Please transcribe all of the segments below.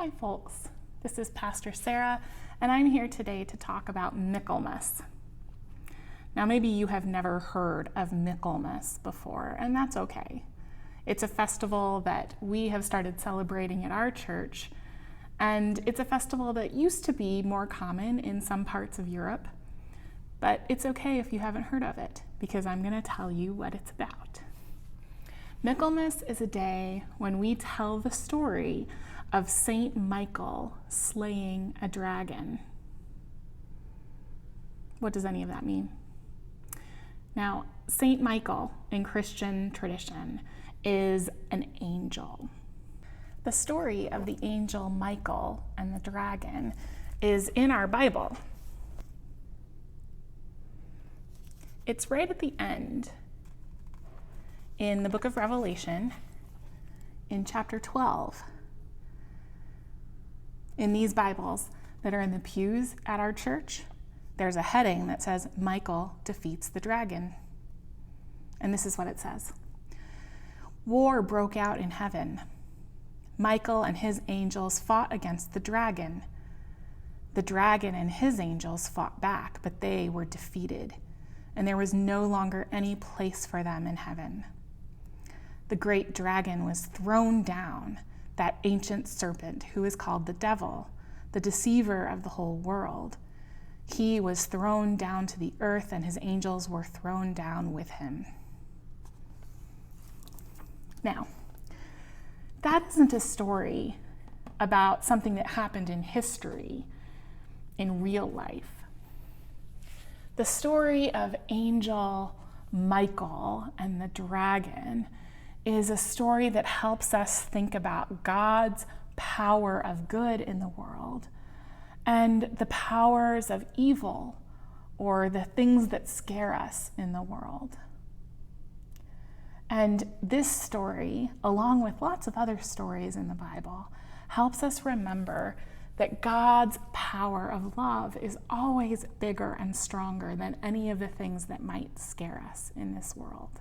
Hi folks, this is Pastor Sarah, and I'm here today to talk about Michaelmas. Now maybe you have never heard of Michaelmas before, and that's okay. It's a festival that we have started celebrating at our church, and it's a festival that used to be more common in some parts of Europe, but it's okay if you haven't heard of it, because I'm going to tell you what it's about. Michaelmas is a day when we tell the story of Saint Michael slaying a dragon. What does any of that mean? Now, Saint Michael in Christian tradition is an angel. The story of the angel Michael and the dragon is in our Bible. It's right at the end in the book of Revelation, in chapter 12. In these Bibles that are in the pews at our church, there's a heading that says, Michael defeats the dragon. And this is what it says. War broke out in heaven. Michael and his angels fought against the dragon. The dragon and his angels fought back, but they were defeated, and there was no longer any place for them in heaven. The great dragon was thrown down, that ancient serpent who is called the devil, the deceiver of the whole world. He was thrown down to the earth, and his angels were thrown down with him. Now, that isn't a story about something that happened in history, in real life. The story of Angel Michael and the dragon is a story that helps us think about God's power of good in the world and the powers of evil, or the things that scare us in the world. And this story, along with lots of other stories in the Bible, helps us remember that God's power of love is always bigger and stronger than any of the things that might scare us in this world.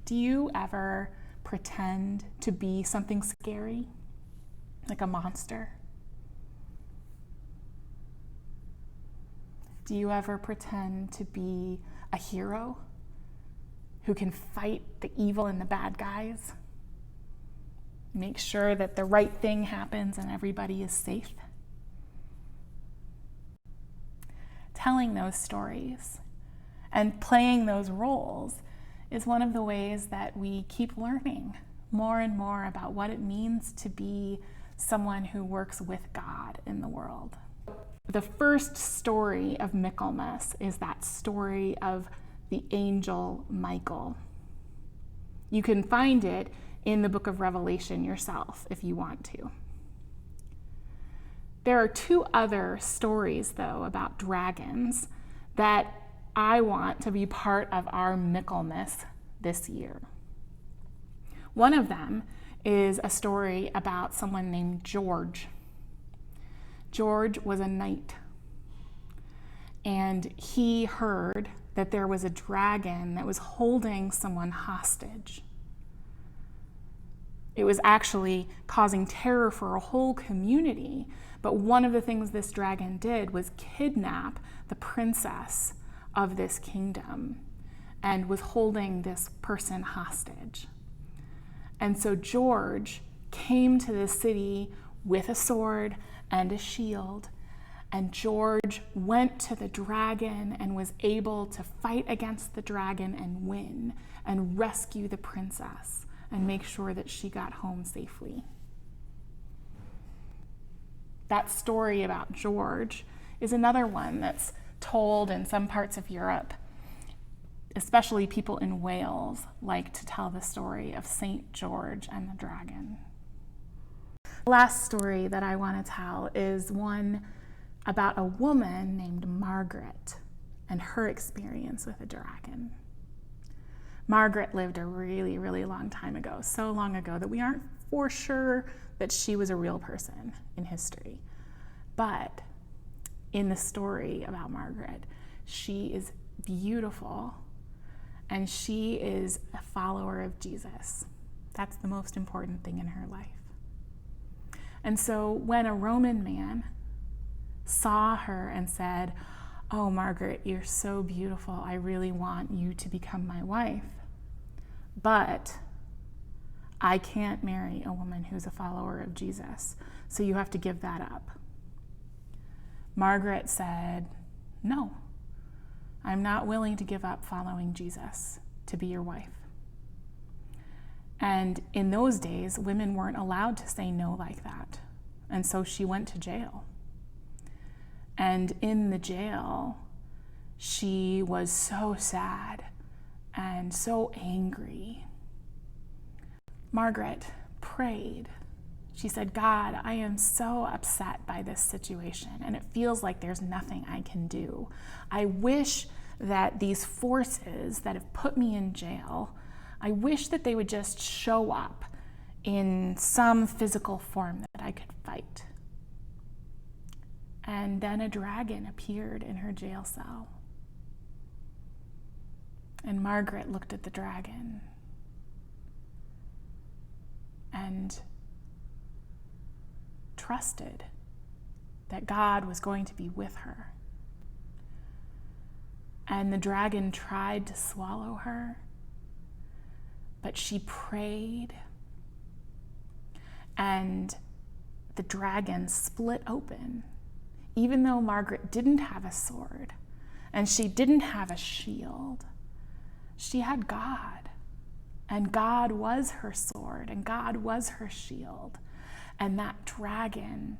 Do you ever pretend to be something scary, like a monster? Do you ever pretend to be a hero who can fight the evil and the bad guys? Make sure that the right thing happens and everybody is safe? Telling those stories and playing those roles is one of the ways that we keep learning more and more about what it means to be someone who works with God in the world. The first story of Michaelmas is that story of the angel Michael. You can find it in the book of Revelation yourself if you want to. There are two other stories, though, about dragons that I want to be part of our Michaelmas this year. One of them is a story about someone named George. George was a knight, and he heard that there was a dragon that was holding someone hostage. It was actually causing terror for a whole community, but one of the things this dragon did was kidnap the princess of this kingdom and was holding this person hostage. And so George came to the city with a sword and a shield, and George went to the dragon and was able to fight against the dragon and win and rescue the princess and make sure that she got home safely. That story about George is another one that's told in some parts of Europe. Especially people in Wales like to tell the story of Saint George and the dragon. The last story that I want to tell is one about a woman named Margaret and her experience with a dragon. Margaret lived a really, really long time ago, so long ago that we aren't for sure that she was a real person in history. But in the story about Margaret, she is beautiful and she is a follower of Jesus. That's the most important thing in her life. And so when a Roman man saw her and said, "Oh, Margaret, you're so beautiful. I really want you to become my wife. But I can't marry a woman who's a follower of Jesus, so you have to give that up." Margaret said, "No, I'm not willing to give up following Jesus to be your wife." And in those days, women weren't allowed to say no like that. And so she went to jail. And in the jail, she was so sad and so angry. Margaret prayed. She said, "God, I am so upset by this situation, and it feels like there's nothing I can do. I wish that these forces that have put me in jail, I wish that they would just show up in some physical form that I could fight." And then a dragon appeared in her jail cell. And Margaret looked at the dragon and trusted that God was going to be with her. And the dragon tried to swallow her, but she prayed, and the dragon split open. Even though Margaret didn't have a sword and she didn't have a shield, she had God. And God was her sword, and God was her shield. And that dragon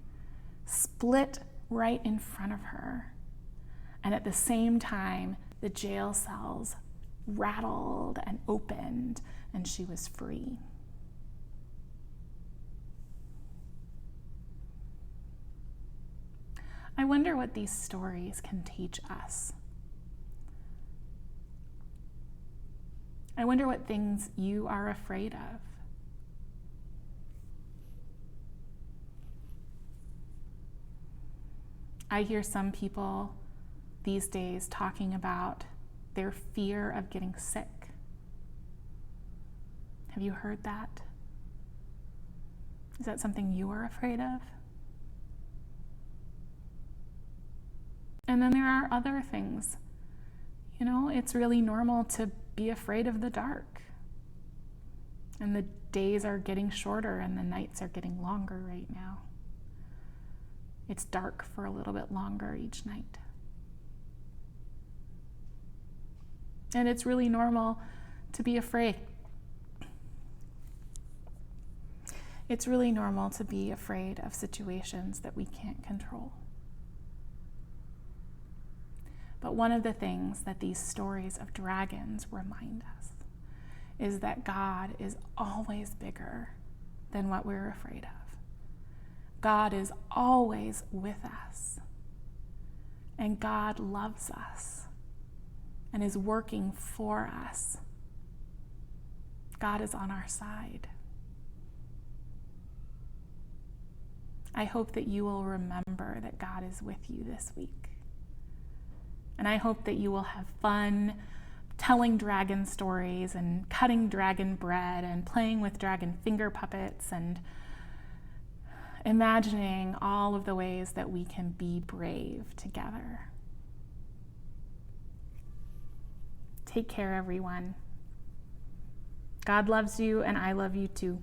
split right in front of her. And at the same time, the jail cells rattled and opened, and she was free. I wonder what these stories can teach us. I wonder what things you are afraid of. I hear some people these days talking about their fear of getting sick. Have you heard that? Is that something you are afraid of? And then there are other things. You know, it's really normal to be afraid of the dark. And the days are getting shorter and the nights are getting longer right now. It's dark for a little bit longer each night. And it's really normal to be afraid. It's really normal to be afraid of situations that we can't control. But one of the things that these stories of dragons remind us is that God is always bigger than what we're afraid of. God is always with us. And God loves us and is working for us. God is on our side. I hope that you will remember that God is with you this week. And I hope that you will have fun telling dragon stories and cutting dragon bread and playing with dragon finger puppets and imagining all of the ways that we can be brave together. Take care, everyone. God loves you, and I love you too.